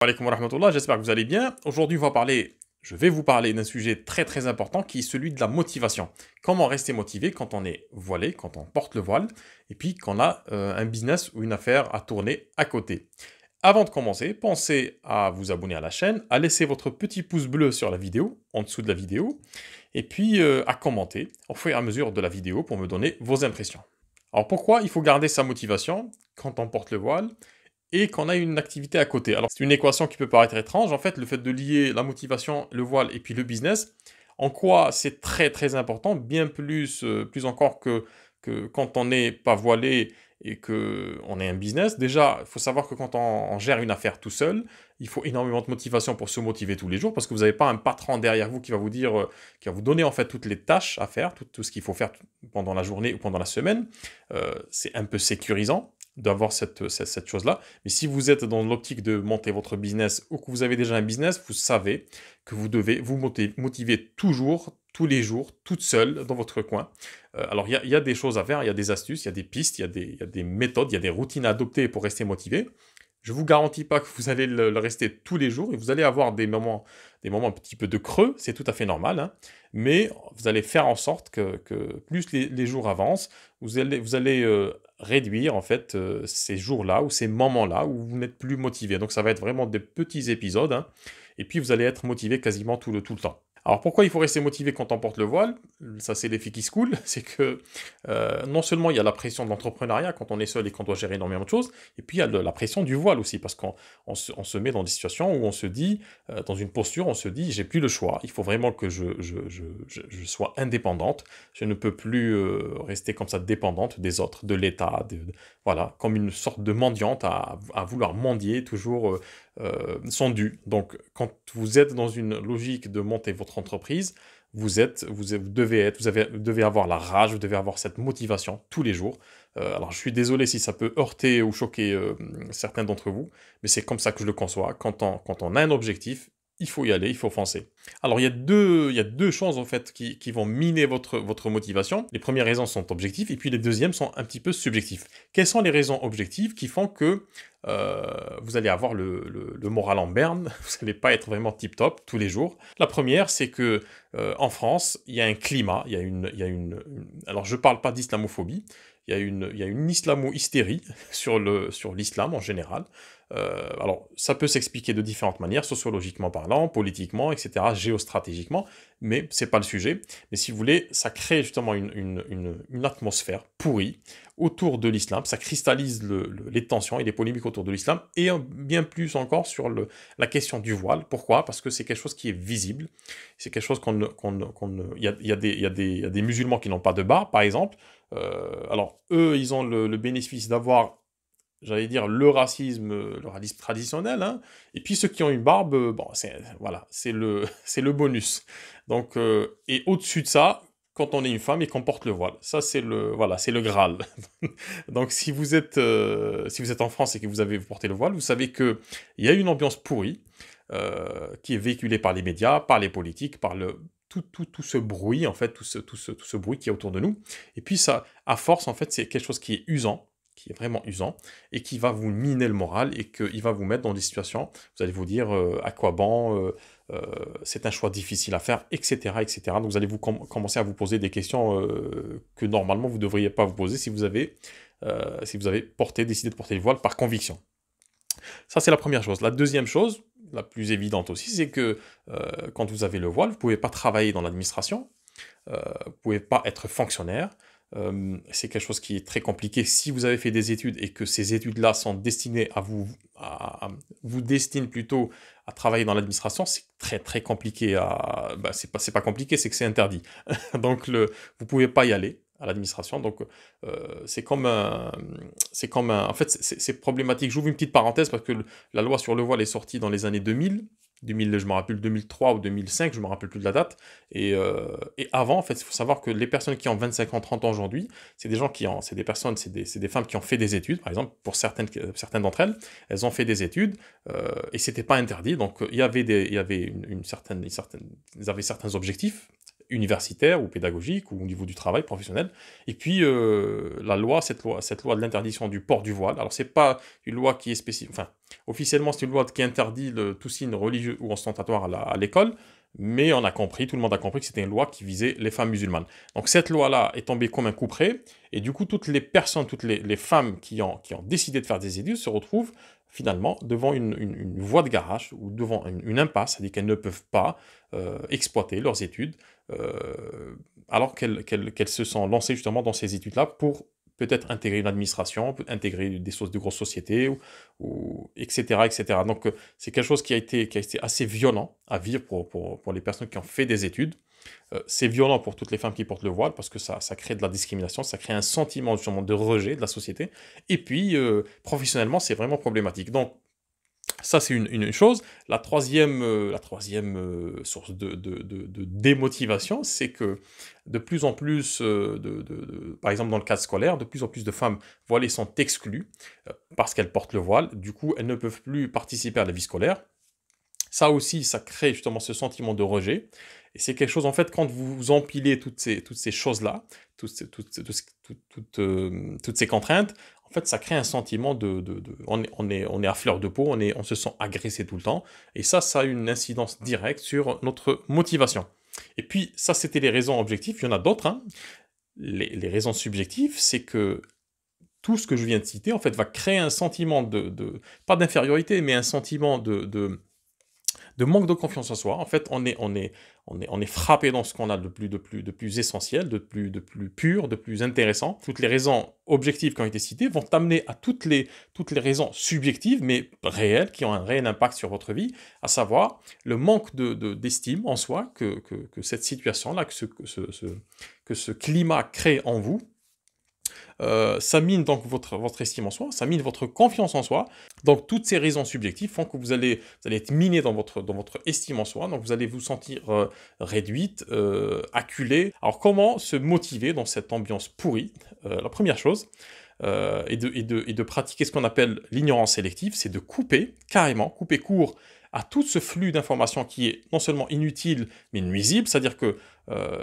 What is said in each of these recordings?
Alaikum wa rahmatullah, j'espère que vous allez bien. Aujourd'hui, je vais vous parler d'un sujet très important qui est celui de la motivation. Comment rester motivé quand on est voilé, quand on porte le voile, et puis qu'on a un business ou une affaire à tourner à côté. Avant de commencer, pensez à vous abonner à la chaîne, à laisser votre petit pouce bleu sur la vidéo, en dessous de la vidéo, et puis à commenter au fur et à mesure de la vidéo pour me donner vos impressions. Alors pourquoi il faut garder sa motivation quand on porte le voile et qu'on a une activité à côté? Alors, c'est une équation qui peut paraître étrange. En fait, le fait de lier la motivation, le voile et puis le business, en quoi c'est très important, bien plus, plus encore que quand on n'est pas voilé et qu'on est un business. Déjà, il faut savoir que quand on gère une affaire tout seul, il faut énormément de motivation pour se motiver tous les jours parce que vous n'avez pas un patron derrière vous qui va vous dire, qui va vous donner en fait toutes les tâches à faire, tout ce qu'il faut faire pendant la journée ou pendant la semaine. C'est un peu sécurisant d'avoir cette chose-là. Mais si vous êtes dans l'optique de monter votre business ou que vous avez déjà un business, vous savez que vous devez vous motiver toujours, tous les jours, toute seule dans votre coin. Alors, il y a des choses à faire, il y a des astuces, il y a des pistes, il y a des méthodes, il y a des routines à adopter pour rester motivé. Je ne vous garantis pas que vous allez le rester tous les jours et vous allez avoir des moments un petit peu de creux, c'est tout à fait normal, hein, mais vous allez faire en sorte que plus les jours avancent, vous allez réduire en fait ces jours-là ou ces moments-là où vous n'êtes plus motivé. Donc ça va être vraiment des petits épisodes, hein, et puis vous allez être motivé quasiment tout le temps. Alors pourquoi il faut rester motivé quand on porte le voile? Ça c'est l'effet qui se coule, c'est que non seulement il y a la pression de l'entrepreneuriat quand on est seul et qu'on doit gérer énormément de choses, et puis il y a la pression du voile aussi, parce qu'on se met dans des situations où on se dit, dans une posture, on se dit, j'ai plus le choix, il faut vraiment que je sois indépendante, je ne peux plus rester comme ça dépendante des autres, de l'État, voilà, comme une sorte de mendiante à vouloir mendier toujours son dû. Donc quand vous êtes dans une logique de monter votre entreprise, vous devez avoir la rage, vous devez avoir cette motivation tous les jours. Alors je suis désolé si ça peut heurter ou choquer certains d'entre vous, mais c'est comme ça que je le conçois. Quand on a un objectif, il faut y aller, il faut foncer. Alors il y a deux choses en fait qui vont miner votre motivation. Les premières raisons sont objectives et puis les deuxièmes sont un petit peu subjectives. Quelles sont les raisons objectives qui font que vous allez avoir le moral en berne, vous n'allez pas être vraiment tip-top tous les jours? La première, c'est que en France, il y a un climat, alors je ne parle pas d'islamophobie, il y a une islamo-hystérie sur l'islam en général. Alors, ça peut s'expliquer de différentes manières, sociologiquement parlant, politiquement, etc., géostratégiquement, mais c'est pas le sujet. Mais si vous voulez, ça crée justement une atmosphère pourrie autour de l'islam, ça cristallise les tensions et les polémiques autour de l'islam, et bien plus encore sur la question du voile. Pourquoi? Parce que c'est quelque chose qui est visible, c'est quelque chose il y a des musulmans qui n'ont pas de barbe, par exemple. Alors, eux, ils ont le bénéfice d'avoir, j'allais dire, le racisme traditionnel, hein. Et puis ceux qui ont une barbe, bon, voilà, c'est le bonus. Donc, et au-dessus de ça, quand on est une femme et qu'on porte le voile, ça voilà, c'est le Graal. Donc si vous êtes en France et que vous portez le voile, vous savez que il y a une ambiance pourrie qui est véhiculée par les médias, par les politiques, par tout ce bruit, en fait, tout ce bruit qui est autour de nous. Et puis ça, à force, en fait, c'est quelque chose qui est usant, qui est vraiment usant, et qui va vous miner le moral, et qu'il va vous mettre dans des situations, vous allez vous dire, à quoi bon, c'est un choix difficile à faire, etc. Donc vous allez commencer à vous poser des questions que normalement vous ne devriez pas vous poser si vous avez décidé de porter le voile par conviction. Ça, c'est la première chose. La deuxième chose, la plus évidente aussi, c'est que quand vous avez le voile, vous ne pouvez pas travailler dans l'administration, vous ne pouvez pas être fonctionnaire. C'est quelque chose qui est très compliqué si vous avez fait des études et que ces études-là sont destinées vous destinent plutôt à travailler dans l'administration. C'est très compliqué c'est pas compliqué, c'est que c'est interdit. Donc vous pouvez pas y aller à l'administration. Donc en fait c'est problématique. J'ouvre une petite parenthèse parce que la loi sur le voile est sortie dans les années 2000. Je me rappelle 2003 ou 2005, je me rappelle plus de la date. Et avant, en fait, il faut savoir que les personnes qui ont 25 ans, 30 ans aujourd'hui, c'est des femmes qui ont fait des études, par exemple, pour certaines d'entre elles, elles ont fait des études, et c'était pas interdit. Donc, il y avait certains objectifs universitaire ou pédagogique ou au niveau du travail professionnel. Et puis cette loi de l'interdiction du port du voile. Alors c'est pas une loi qui est spécifique, enfin officiellement c'est une loi qui interdit tout signe religieux ou ostentatoire à l'école, mais on a compris, tout le monde a compris que c'était une loi qui visait les femmes musulmanes. Donc cette loi-là est tombée comme un couperet, et du coup toutes les personnes, toutes les femmes qui ont décidé de faire des études se retrouvent finalement devant une voie de garage ou devant une impasse, c'est-à-dire qu'elles ne peuvent pas exploiter leurs études alors qu'elles se sont lancées justement dans ces études-là pour peut-être intégrer une administration, intégrer de grosses sociétés, etc., etc. Donc c'est quelque chose qui a été assez violent à vivre pour les personnes qui ont fait des études. C'est violent pour toutes les femmes qui portent le voile parce que ça crée de la discrimination, ça crée un sentiment justement de rejet de la société. Et puis, professionnellement, c'est vraiment problématique. Donc, ça, c'est une chose. La troisième source de démotivation, c'est que de plus en plus, par exemple dans le cadre scolaire, de plus en plus de femmes voilées sont exclues parce qu'elles portent le voile. Du coup, elles ne peuvent plus participer à la vie scolaire. Ça aussi, ça crée justement ce sentiment de rejet. Et c'est quelque chose, en fait, quand vous empilez toutes ces choses-là, toutes ces contraintes, en fait, ça crée un sentiment on est à fleur de peau, on se sent agressé tout le temps. Et ça a une incidence directe sur notre motivation. Et puis, ça, c'était les raisons objectives. Il y en a d'autres, hein. Les raisons subjectives, c'est que tout ce que je viens de citer, en fait, va créer un sentiment pas d'infériorité, mais un sentiment de manque de confiance en soi. En fait, on est frappé dans ce qu'on a de plus essentiel, de plus pur, de plus intéressant. Toutes les raisons objectives qui ont été citées vont t'amener à toutes les raisons subjectives, mais réelles, qui ont un réel impact sur votre vie, à savoir le manque d'estime en soi que cette situation-là, que ce climat crée en vous. Ça mine donc votre estime en soi, ça mine votre confiance en soi. Donc toutes ces raisons subjectives font que vous allez être miné dans votre estime en soi, donc vous allez vous sentir réduite, acculée. Alors comment se motiver dans cette ambiance pourrie? La première chose, est de pratiquer ce qu'on appelle l'ignorance sélective, c'est de carrément couper court à tout ce flux d'informations qui est non seulement inutile, mais nuisible. C'est-à-dire que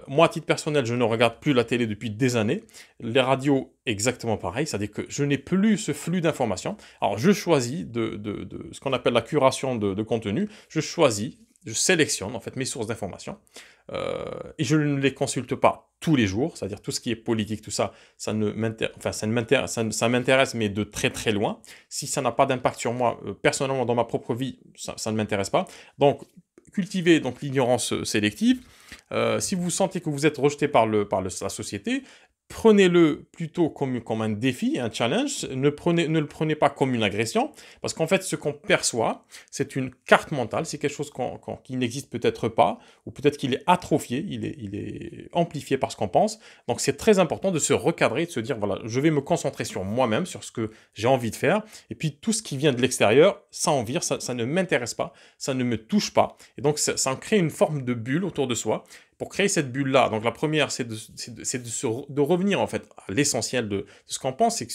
moi, à titre personnel, je ne regarde plus la télé depuis des années. Les radios, exactement pareil. C'est-à-dire que je n'ai plus ce flux d'informations. Alors, je choisis de ce qu'on appelle la curation de contenu. Je sélectionne en fait mes sources d'informations et je ne les consulte pas tous les jours, c'est-à-dire tout ce qui est politique, tout ça, ça m'intéresse mais de très très loin. Si ça n'a pas d'impact sur moi personnellement dans ma propre vie, ça ne m'intéresse pas. Donc cultivez donc l'ignorance sélective. Si vous sentez que vous êtes rejeté par la société, prenez-le plutôt comme un défi, un challenge, ne le prenez pas comme une agression, parce qu'en fait, ce qu'on perçoit, c'est une carte mentale, c'est quelque chose qui n'existe peut-être pas, ou peut-être qu'il est atrophié, il est amplifié par ce qu'on pense. Donc c'est très important de se recadrer, de se dire, voilà, je vais me concentrer sur moi-même, sur ce que j'ai envie de faire, et puis tout ce qui vient de l'extérieur, ça en vire, ça ne m'intéresse pas, ça ne me touche pas, et donc ça en crée une forme de bulle autour de soi. Pour créer cette bulle-là, donc la première, c'est de revenir en fait à l'essentiel de ce qu'on pense, c'est que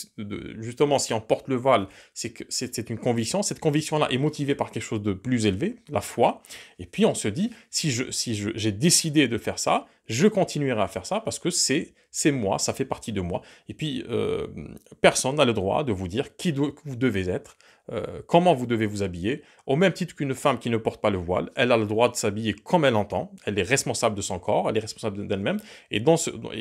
justement, si on porte le voile, c'est une conviction. Cette conviction-là est motivée par quelque chose de plus élevé, la foi. Et puis on se dit, si j'ai décidé de faire ça, je continuerai à faire ça parce que c'est moi, ça fait partie de moi. Et puis personne n'a le droit de vous dire qui vous devez être. Comment vous devez vous habiller, au même titre qu'une femme qui ne porte pas le voile, elle a le droit de s'habiller comme elle entend, elle est responsable de son corps, elle est responsable d'elle-même, et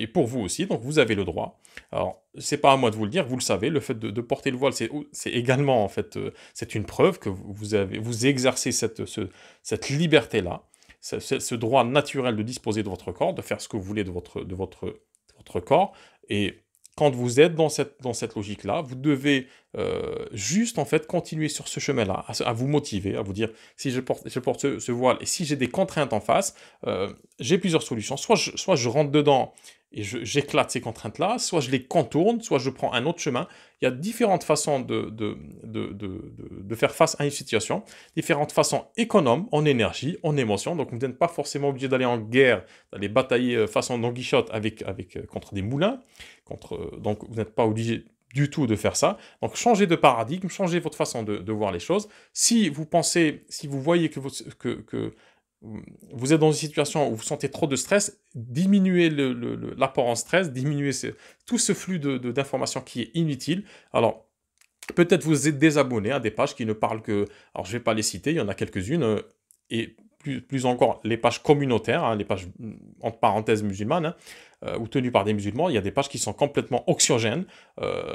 pour vous aussi, donc vous avez le droit. Alors, c'est pas à moi de vous le dire, vous le savez, le fait de porter le voile, c'est également, en fait, c'est une preuve que vous exercez cette liberté-là, ce droit naturel de disposer de votre corps, de faire ce que vous voulez de votre corps, et quand vous êtes dans cette logique-là, vous devez juste en fait continuer sur ce chemin-là, à vous motiver, à vous dire si je porte ce voile et si j'ai des contraintes en face, j'ai plusieurs solutions. Soit je rentre dedans et j'éclate ces contraintes-là, soit je les contourne, soit je prends un autre chemin. Il y a différentes façons de faire face à une situation, différentes façons économes en énergie, en émotion. Donc vous n'êtes pas forcément obligé d'aller en guerre, d'aller batailler façon Don Quichotte contre des moulins. Donc vous n'êtes pas obligé du tout de faire ça. Donc changez de paradigme, changez votre façon de voir les choses. Si vous voyez que vous êtes dans une situation où vous sentez trop de stress, diminuez l'apport en stress, diminuez tout ce flux d'informations qui est inutile. Alors, peut-être vous êtes désabonné à des pages qui ne parlent que... Alors, je ne vais pas les citer, il y en a quelques-unes, et plus encore, les pages communautaires, hein, les pages, entre parenthèses, musulmanes, hein, ou tenues par des musulmans, il y a des pages qui sont complètement anxiogènes.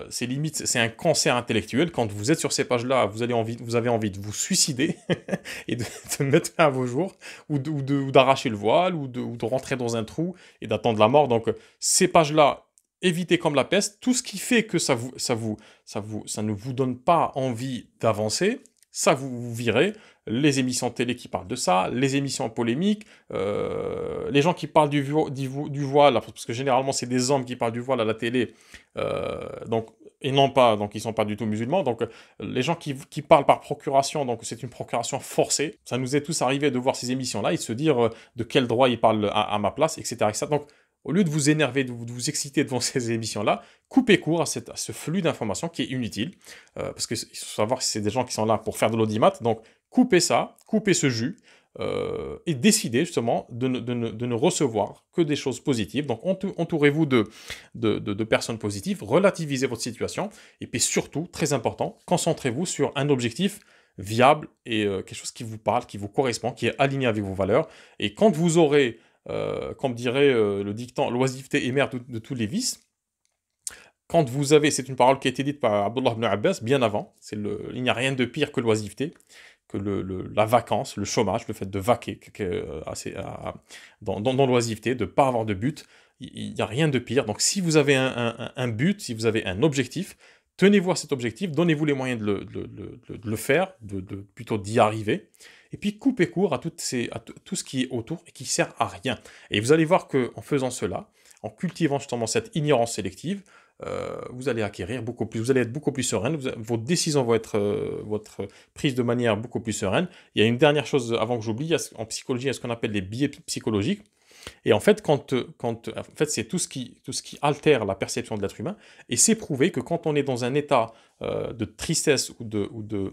C'est limite, c'est un cancer intellectuel. Quand vous êtes sur ces pages-là, vous avez envie de vous suicider et de mettre fin à vos jours, ou d'arracher le voile, ou de rentrer dans un trou et d'attendre la mort. Donc, ces pages-là, évitez comme la peste. Tout ce qui fait que ça ne vous donne pas envie d'avancer, ça vous virez. Les émissions de télé qui parlent de ça, les émissions polémiques, les gens qui parlent du voile, parce que généralement c'est des hommes qui parlent du voile à la télé, donc, et non pas, donc ils ne sont pas du tout musulmans, donc les gens qui parlent par procuration, donc c'est une procuration forcée, ça nous est tous arrivé de voir ces émissions-là et de se dire de quel droit ils parlent à ma place, etc., etc. Donc, au lieu de vous énerver, de vous exciter devant ces émissions-là, coupez court à ce flux d'informations qui est inutile. Parce qu'il faut savoir que c'est des gens qui sont là pour faire de l'audimat. Donc, coupez ça, coupez ce jus, et décidez justement de ne recevoir que des choses positives. Donc, entourez-vous de personnes positives, relativisez votre situation. Et puis surtout, très important, concentrez-vous sur un objectif viable et quelque chose qui vous parle, qui vous correspond, qui est aligné avec vos valeurs. Et quand vous aurez... comme dirait le dicton, l'oisiveté est mère de tous les vices. Quand vous avez, c'est une parole qui a été dite par Abdullah ibn Abbas bien avant, il n'y a rien de pire que l'oisiveté, que la vacance, le chômage, le fait de vaquer dans l'oisiveté, de ne pas avoir de but. Il n'y a rien de pire. Donc si vous avez un but, si vous avez un objectif, tenez-vous à cet objectif, donnez-vous les moyens de le faire, plutôt d'y arriver. Et puis coupez court à tout ce qui est autour et qui sert à rien. Et vous allez voir qu'en faisant cela, en cultivant justement cette ignorance sélective, vous allez acquérir beaucoup plus, vous allez être beaucoup plus sereine, vos décisions vont être prises de manière beaucoup plus sereine. Il y a une dernière chose avant que j'oublie, en psychologie, il y a ce qu'on appelle les biais psychologiques. Et en fait, c'est tout ce qui altère la perception de l'être humain. Et c'est prouvé que quand on est dans un état de tristesse ou de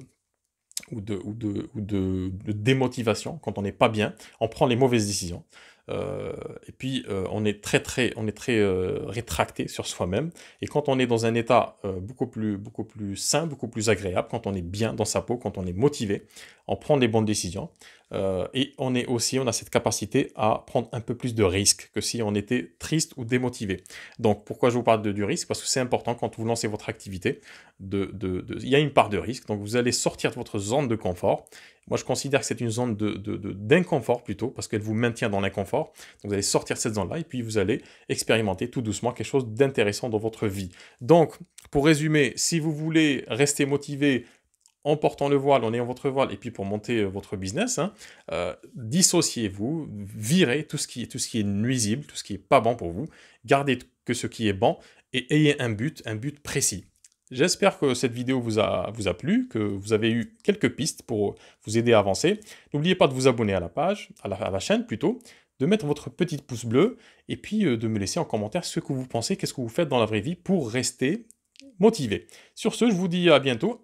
démotivation, quand on n'est pas bien, on prend les mauvaises décisions. Et puis on est très rétracté sur soi-même. Et quand on est dans un état beaucoup plus sain, beaucoup plus agréable, quand on est bien dans sa peau, quand on est motivé, on prend les bonnes décisions. Et on a cette capacité à prendre un peu plus de risques que si on était triste ou démotivé. Donc pourquoi je vous parle du risque? Parce que c'est important quand vous lancez votre activité, il y a une part de risque. Donc vous allez sortir de votre zone de confort. Moi, je considère que c'est une zone d'inconfort plutôt, parce qu'elle vous maintient dans l'inconfort. Donc, vous allez sortir de cette zone-là et puis vous allez expérimenter tout doucement quelque chose d'intéressant dans votre vie. Donc, pour résumer, si vous voulez rester motivé en portant le voile, en ayant votre voile, et puis pour monter votre business, hein, dissociez-vous, virez tout ce qui est nuisible, tout ce qui n'est pas bon pour vous, gardez que ce qui est bon et ayez un but précis. J'espère que cette vidéo vous a plu, que vous avez eu quelques pistes pour vous aider à avancer. N'oubliez pas de vous abonner à la page, à la chaîne plutôt, de mettre votre petit pouce bleu et puis de me laisser en commentaire ce que vous pensez, qu'est-ce que vous faites dans la vraie vie pour rester motivé. Sur ce, je vous dis à bientôt.